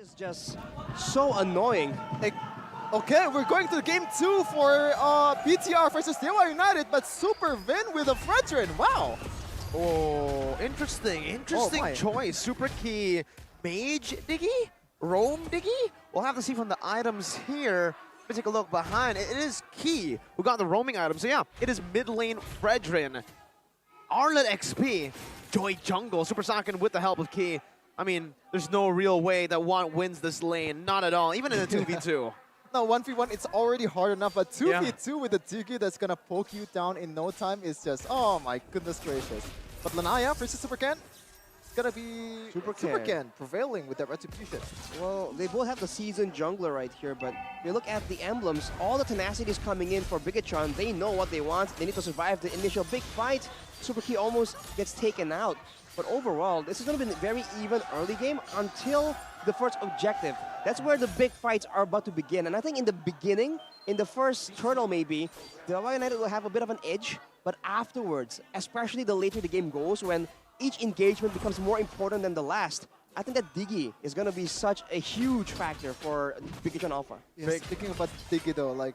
is just so annoying. Like, okay, we're going to game 2 for BTR versus DEWA United, but Super Vin with a Fredrin. Wow. Oh, interesting choice. Super key, Mage Diggy, Roam Diggy. We'll have to see from the items here. Let's take a look behind. It is Key who got the roaming item. So yeah, it is mid lane Fredrin, Arlet XP, Joy Jungle, Super Saiyan with the help of Key. I mean, there's no real way that one wins this lane, not at all, even in a 2v2. No, 1v1, it's already hard enough, but 2v2 with the Diggy that's gonna poke you down in no time is just, oh my goodness gracious. But Lanaya versus Super Ken, it's gonna be Super Ken prevailing with that retribution. Well, they both have the seasoned jungler right here, but you look at the emblems, all the tenacity is coming in for Bigatron. They know what they want. They need to survive the initial big fight. Super Key almost gets taken out. But overall, this is going to be a very even early game until the first objective. That's where the big fights are about to begin. And I think in the beginning, in the first turtle maybe, DEWA United will have a bit of an edge. But afterwards, especially the later the game goes, when each engagement becomes more important than the last, I think that Diggy is going to be such a huge factor for Bigatron Alpha. Yes, speaking about Diggy though, like,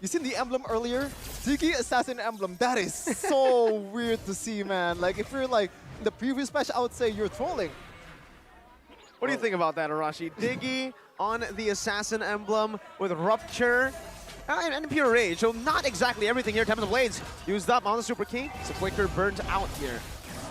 you seen the emblem earlier? Diggy Assassin emblem, that is so weird to see, man. Like, if you're like, in the previous match, I would say you're trolling. What do you think about that, Arashi? Diggy on the Assassin emblem with Rupture and Pure Rage. So not exactly everything here. Tempest of Blades used up on the Super Key. It's a quicker burnt out here.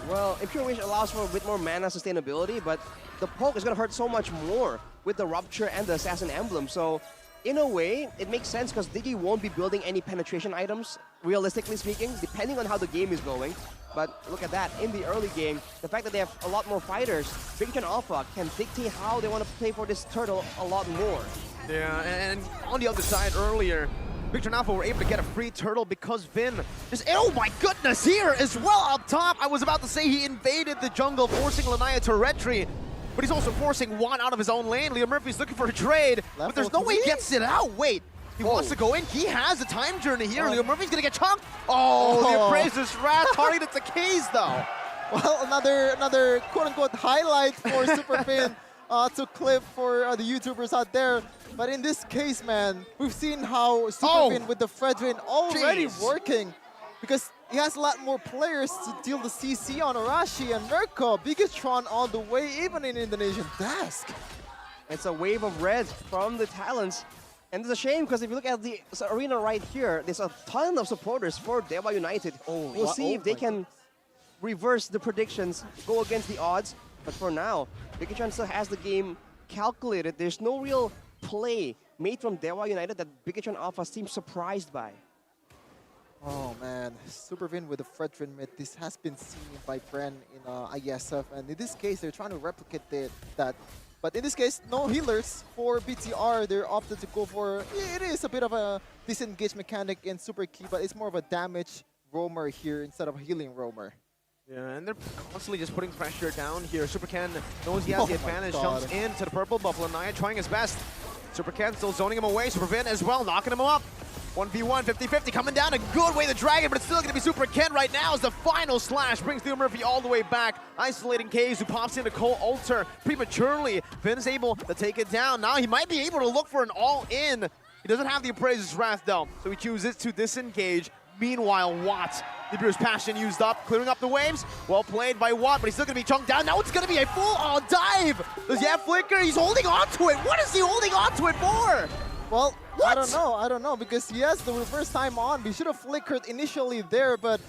Well, Impure Rage allows for a bit more mana sustainability, but the poke is going to hurt so much more with the Rupture and the Assassin emblem. So in a way, it makes sense because Diggy won't be building any penetration items, realistically speaking, depending on how the game is going. But look at that, in the early game, the fact that they have a lot more fighters, Bigatron Alpha can dictate how they want to play for this turtle a lot more. Yeah, and on the other side earlier, Bigatron Alpha were able to get a free turtle because Vin is, oh my goodness, here as well up top. I was about to say he invaded the jungle, forcing Lanaya to retreat, but he's also forcing Juan out of his own lane. Leo Murphy's looking for a trade, but there's no way he gets it out. Wait. He wants to go in. He has a time journey here. Leo Murphy's gonna get chunked. Oh, the Appraiser's Wrath targeted the keys though. Well, another quote-unquote highlight for Super Vin to clip for the YouTubers out there. But in this case, man, we've seen how Super Vin with the Fredrin already working because he has a lot more players to deal the CC on Arashi and Mirko. Bigatron all the way, even in Indonesian Desk. It's a wave of red from the Talons. And it's a shame because if you look at the arena right here, there's a ton of supporters for DEWA United. We'll see if they can reverse the predictions, go against the odds. But for now, Bigatron still has the game calculated. There's no real play made from DEWA United that Bigatron Alpha seems surprised by. Oh man, Super Vin with the Fredrin mid. This has been seen by Bren in ISF, and in this case, they're trying to replicate that. But in this case, no healers for BTR. They're opted to go for, it is a bit of a disengage mechanic in Super Key, but it's more of a damage roamer here instead of a healing roamer. Yeah, and they're constantly just putting pressure down here. Super Ken knows he has the advantage, jumps into the purple buff. Lanaya trying his best. Super Ken still zoning him away. Super Vin as well, knocking him up. 1v1, 50-50, coming down a good way, the Dragon, but it's still going to be Super Ken right now as the final slash brings Leo Murphy all the way back, isolating Kaze, who pops into Cole Alter prematurely. Vin is able to take it down. Now he might be able to look for an all-in. He doesn't have the Appraiser's Wrath though, so he chooses to disengage. Meanwhile, Watt, the Brew's Passion used up, clearing up the waves. Well played by Watt, but he's still going to be chunked down. Now it's going to be a full dive. Does he have Flicker? He's holding on to it. What is he holding on to it for? Well, I don't know, because he has the reverse time on. He should have flickered initially there, but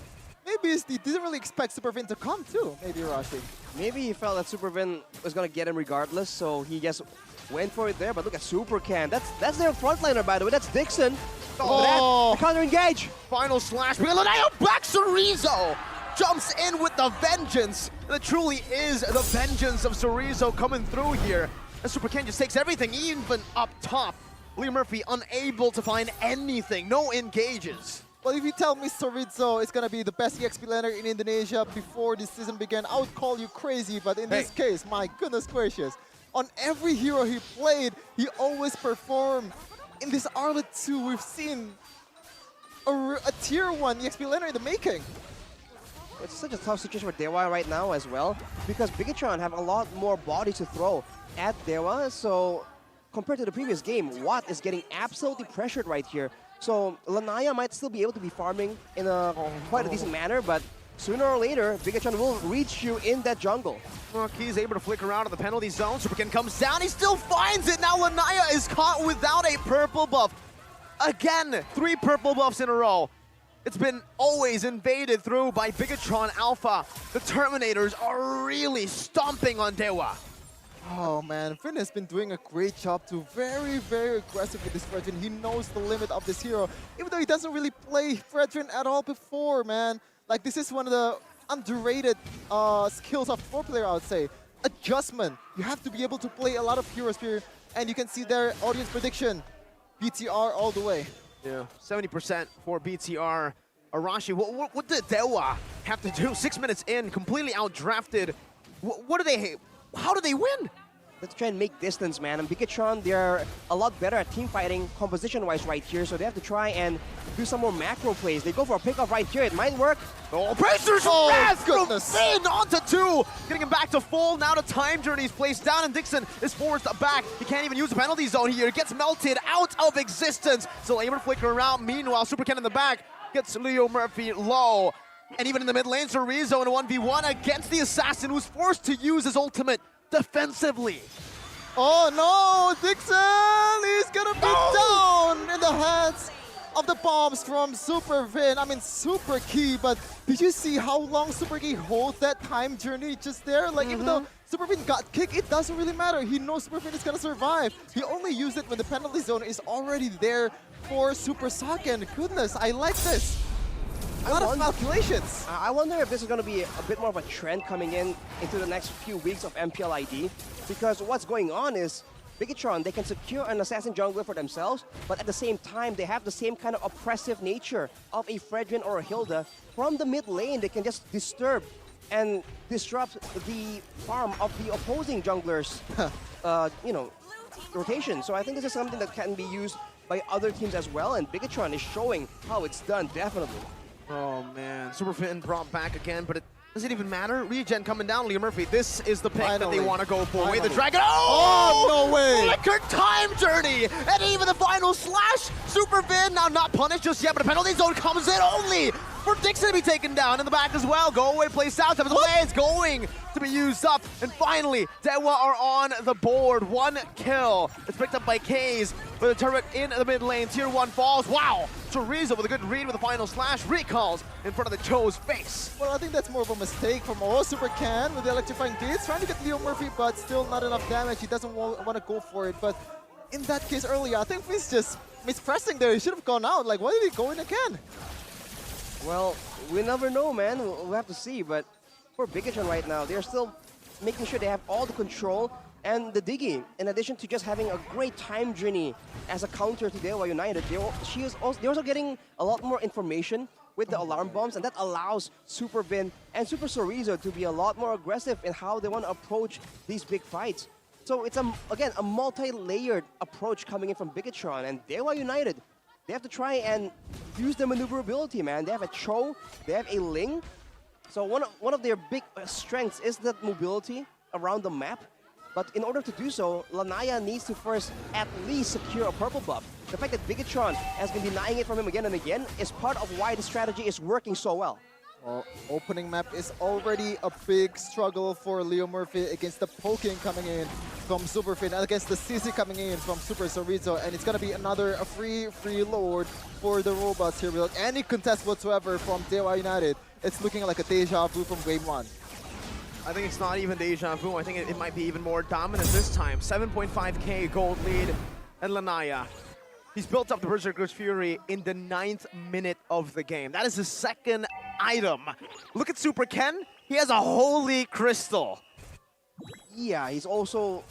maybe he didn't really expect Super Vin to come too, maybe Rashi. Maybe he felt that Super Vin was going to get him regardless, so he just went for it there, but look at Super Ken. That's their frontliner, by the way. That's Dixon. Oh, the counter engage. Final slash. Lanaya back Cerezo jumps in with the vengeance. And it truly is the vengeance of Cerezo coming through here. And Super Ken just takes everything, even up top. Leo Murphy unable to find anything, no engages. Well, if you tell me Cerezo is going to be the best EXP laner in Indonesia before this season began, I would call you crazy, but in this case, my goodness gracious, on every hero he played, he always performed. In this Arlet 2, we've seen a tier 1 EXP laner in the making. It's such a tough situation for DEWA right now as well, because Bigatron have a lot more body to throw at DEWA, so compared to the previous game, Watt is getting absolutely pressured right here. So Lanaya might still be able to be farming in a quite a decent manner, but sooner or later, Bigatron will reach you in that jungle. Well, he's able to flicker out of the penalty zone. Superkin comes down, he still finds it! Now Lanaya is caught without a purple buff. Again, 3 purple buffs in a row. It's been always invaded through by Bigatron Alpha. The Terminators are really stomping on DEWA. Oh man, Finn has been doing a great job to very, very aggressive with this Fredrin. He knows the limit of this hero, even though he doesn't really play Fredrin at all before, man. Like, this is one of the underrated skills of pro player, I would say. Adjustment. You have to be able to play a lot of heroes here, and you can see their audience prediction. BTR all the way. Yeah, 70% for BTR. Arashi, what did DEWA have to do? 6 minutes in, completely outdrafted. What do they? How do they win? Let's try and make distance, man. And Bigatron, they're a lot better at team fighting composition-wise right here, so they have to try and do some more macro plays. They go for a pickoff right here. It might work. Oh, Bracer's wrath from Finn onto 2. Getting him back to full. Now the time journey is placed down, and Dixon is forced back. He can't even use the penalty zone here. Gets melted out of existence. Still able to flicker around. Meanwhile, Superkin in the back gets Leo Murphy low. And even in the mid lane, Chorizo in a 1v1 against the Assassin, who's forced to use his ultimate defensively. Oh no, Dixon! He's gonna be down in the hands of the bombs from Super Vin. I mean, Super Key, but did you see how long Super Key holds that time journey just there? Like, even though Super Vin got kicked, it doesn't really matter. He knows Super Vin is gonna survive. He only used it when the penalty zone is already there for Super Saiyan. Goodness, I like this. A lot of calculations. I wonder if this is going to be a bit more of a trend coming into the next few weeks of MPL ID, because what's going on is Bigatron, they can secure an assassin jungler for themselves, but at the same time, they have the same kind of oppressive nature of a Fredrin or a Hilda. From the mid lane, they can just disturb and disrupt the farm of the opposing junglers, you know, rotation. So I think this is something that can be used by other teams as well, and Bigatron is showing how it's done, definitely. Oh man, Super Finn brought back again, but it doesn't even matter. Regen coming down, Leo Murphy. This is the pick that they want to go for. Wait, the dragon. Oh, no way! Flicker time journey, and even the final slash. Super Finn now not punished just yet, but the penalty zone comes in only for Dixon to be taken down in the back as well. Go away, play south. It's going to be used up, and finally, DEWA are on the board. 1 kill. It's picked up by Kaze with a turret in the mid lane. Tier 1 falls. Wow! Chorizo with a good read with the final slash. Recalls in front of the Cho's face. Well, I think that's more of a mistake from Super Can with the electrifying gates, trying to get Leo Murphy, but still not enough damage. He doesn't want to go for it, but in that case earlier, I think he's just mispressing there. He should have gone out. Like, why did he go in again? Well, we never know, man. We'll have to see, but for Bigatron right now, they're still making sure they have all the control and the digging, in addition to just having a great time journey as a counter to DEWA United. They're also getting a lot more information with the alarm bombs, and that allows Super Vin and Super Chorizo to be a lot more aggressive in how they want to approach these big fights. So it's, again, a multi-layered approach coming in from Bigatron, and DEWA United, they have to try and use their maneuverability, man. They have a Cho, they have a Ling. So one of their big strengths is that mobility around the map. But in order to do so, Lanaya needs to first at least secure a purple buff. The fact that Bigatron has been denying it from him again and again is part of why the strategy is working so well. Well, opening map is already a big struggle for Leo Murphy against the poking coming in from Super Finn, and against the CC coming in from Super Chorizo, and it's gonna be another free lord for the robots here without any contest whatsoever from DEWA United. It's looking like a deja vu from game 1. I think it's not even deja vu. I think it might be even more dominant this time. 7.5k gold lead and Lanaya. He's built up the Berserker's Fury in the 9th minute of the game. That is his second item. Look at Super Ken. He has a Holy Crystal. Yeah, he's also,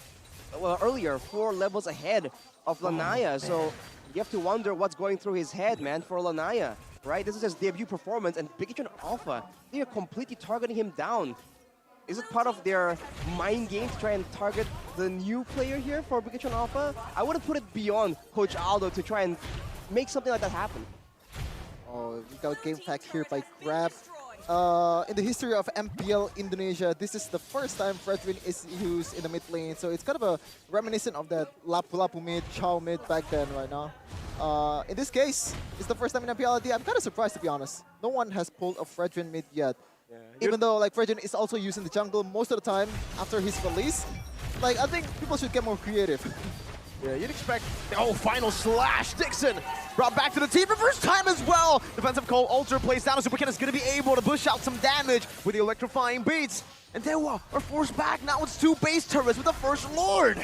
well, earlier, 4 levels ahead of Lanaya. So you have to wonder what's going through his head, man, for Lanaya, right? This is his debut performance, and Bigatron Alpha, they are completely targeting him down. Is it part of their mind game to try and target the new player here for Bigatron Alpha? I wouldn't put it beyond Coach Aldo to try and make something like that happen. Oh, we got game fact here by Grab. in the history of MPL Indonesia, this is the first time Fredwin is used in the mid lane. So it's kind of a reminiscent of that Lapu-Lapu mid, Chow mid back then right now. In this case, it's the first time in MPL. I'm kind of surprised, to be honest. No one has pulled a Fredwin mid yet. Yeah. Even though like Fredwin is also used in the jungle most of the time after his release. Like, I think people should get more creative. Yeah, you'd expect. Oh, final slash. Dixon brought back to the team for first time as well. Defensive call, Ultra plays down. Supercan is going to be able to push out some damage with the electrifying beats. And DEWA are forced back. Now it's 2 base turrets with the first Lord.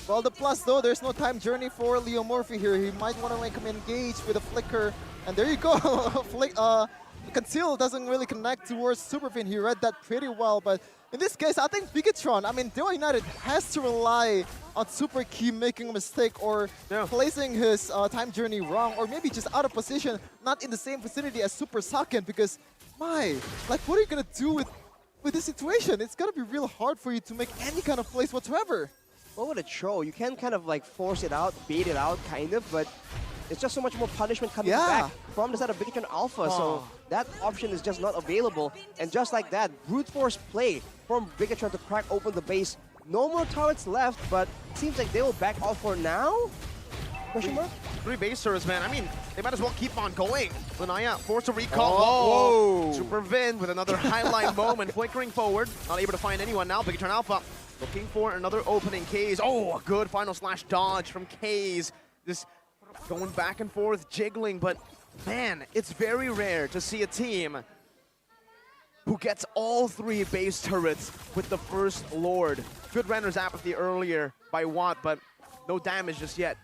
Well, the plus though, there's no time journey for Leo Murphy here. He might want to make him engage with a flicker. And there you go. Conceal doesn't really connect towards Superfin. He read that pretty well, but in this case, I think Bigetron, I mean, DEWA United has to rely on Super Key making a mistake or placing his time journey wrong, or maybe just out of position, not in the same vicinity as Super Saken, because, like, what are you going to do with this situation? It's going to be real hard for you to make any kind of plays whatsoever. What would it show? You can kind of like force it out, bait it out, kind of, but it's just so much more punishment coming back from the side of Bigetron Alpha, so that option is just not available. And just like that, brute force play from Bigetron to crack open the base. No more turrets left, but it seems like they will back off for now? Question mark? 3 base turrets, man. I mean, they might as well keep on going. Lanaya forced to recall. Whoa! Super Vin with another highlight moment, flickering forward. Not able to find anyone now. Bigetron Alpha looking for another opening. Kaze. Oh, a good final slash dodge from Kaze. This going back and forth, jiggling, but man, it's very rare to see a team who gets all 3 base turrets with the first Lord. Good Renner's apathy earlier by Watt, but no damage just yet.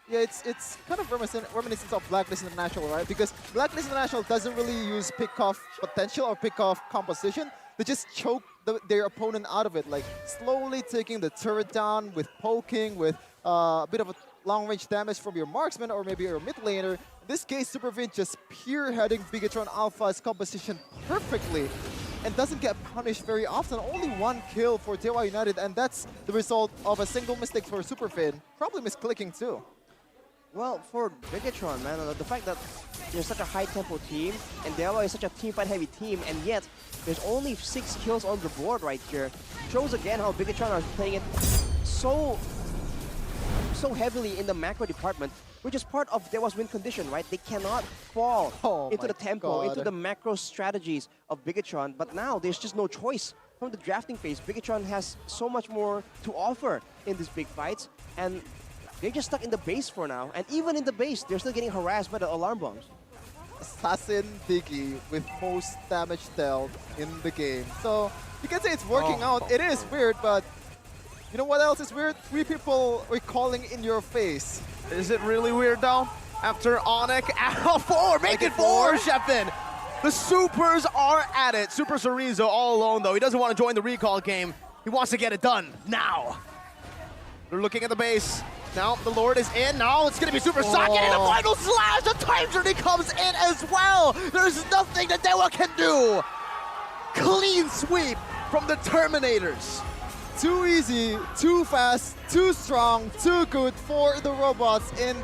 Yeah, it's kind of reminiscent of Blacklist International, right? Because Blacklist International doesn't really use pick-off potential or pick-off composition. They just choke their opponent out of it, like slowly taking the turret down with poking, with a bit of a long-range damage from your marksman or maybe your mid laner. In this case, Supervin just pure-heading Bigetron Alpha's composition perfectly and doesn't get punished very often. Only 1 kill for DEWA United, and that's the result of a single mistake for Superfin. Probably misclicking too. Well, for Bigetron, man, the fact that they're such a high-tempo team, and DEWA is such a team-fight-heavy team, and yet there's only 6 kills on the board right here, shows again how Bigetron are playing it so heavily in the macro department, which is part of DEWA's win condition, right? They cannot fall into the tempo, into the macro strategies of Bigetron, but now there's just no choice. From the drafting phase, Bigetron has so much more to offer in these big fights, and they're just stuck in the base for now. And even in the base, they're still getting harassed by the alarm bombs. Assassin Diggy with most damage dealt in the game. So you can say it's working out. It is weird, but you know what else is weird? 3 people recalling in your face. Is it really weird though? After Onyx, 4, make it 4, Sheffin. The Supers are at it. Super Cerezo all alone though. He doesn't want to join the recall game. He wants to get it done now. They're looking at the base. Now the Lord is in. Now it's going to be Super Saken and the final slash. The time journey comes in as well. There's nothing that DEWA can do. Clean sweep from the Terminators. Too easy, too fast, too strong, too good for the robots in